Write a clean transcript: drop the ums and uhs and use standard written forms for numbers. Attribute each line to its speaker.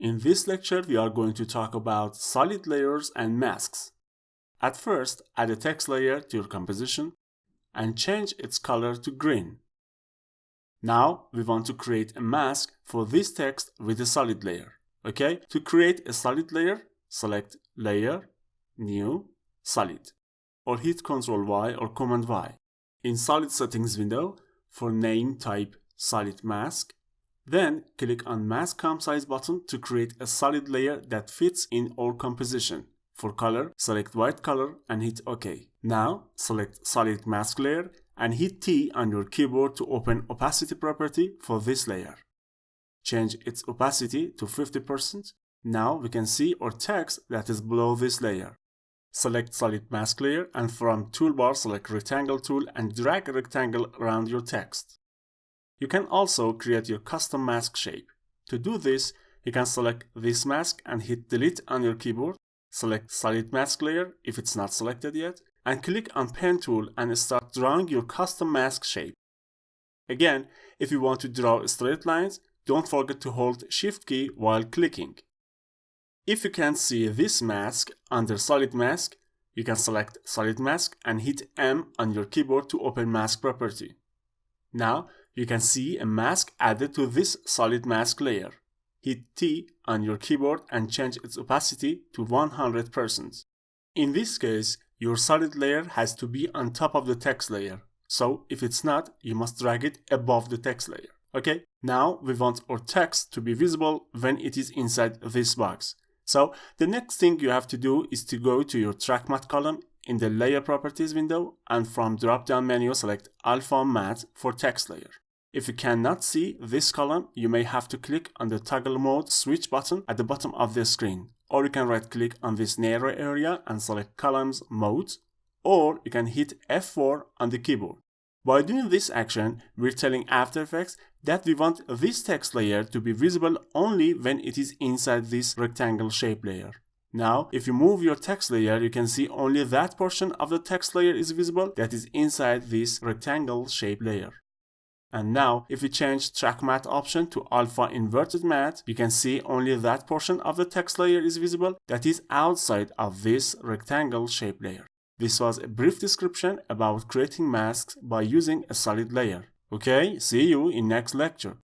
Speaker 1: In this lecture, we are going to talk about solid layers and masks. At first, add a text layer to your composition and change its color to green. Now, we want to create a mask for this text with a solid layer. Okay, to create a solid layer, select Layer, New, Solid, or hit Ctrl Y or Command Y. In Solid Settings window, for name type Solid Mask, then click on Mask Comp Size button to create a solid layer that fits in our composition. For color, select white color and hit OK. Now, select Solid Mask Layer and hit T on your keyboard to open Opacity property for this layer. Change its opacity to 50%. Now we can see our text that is below this layer. Select Solid Mask Layer and from Toolbar select Rectangle tool and drag a rectangle around your text. You can also create your custom mask shape. To do this, you can select this mask and hit Delete on your keyboard. Select Solid Mask Layer if it's not selected yet, and click on Pen tool and start drawing your custom mask shape. Again, if you want to draw straight lines, don't forget to hold Shift key while clicking. If you can't see this mask under Solid Mask, you can select Solid Mask and hit M on your keyboard to open Mask property. Now, you can see a mask added to this Solid Mask layer. Hit T on your keyboard and change its opacity to 100%. In this case, your solid layer has to be on top of the text layer. So, if it's not, you must drag it above the text layer. Okay, now we want our text to be visible when it is inside this box. So the next thing you have to do is to go to your track matte column in the layer properties window and from drop down menu select alpha matte for text layer. If you cannot see this column, you may have to click on the toggle mode switch button at the bottom of the screen, or you can right click on this narrow area and select columns mode, or you can hit F4 on the keyboard. By doing this action, we're telling After Effects that we want this text layer to be visible only when it is inside this rectangle shape layer. Now, if you move your text layer, you can see only that portion of the text layer is visible that is inside this rectangle shape layer. And now, if we change Track Matte option to Alpha Inverted Matte, you can see only that portion of the text layer is visible that is outside of this rectangle shape layer. This was a brief description about creating masks by using a solid layer. Okay, see you in next lecture.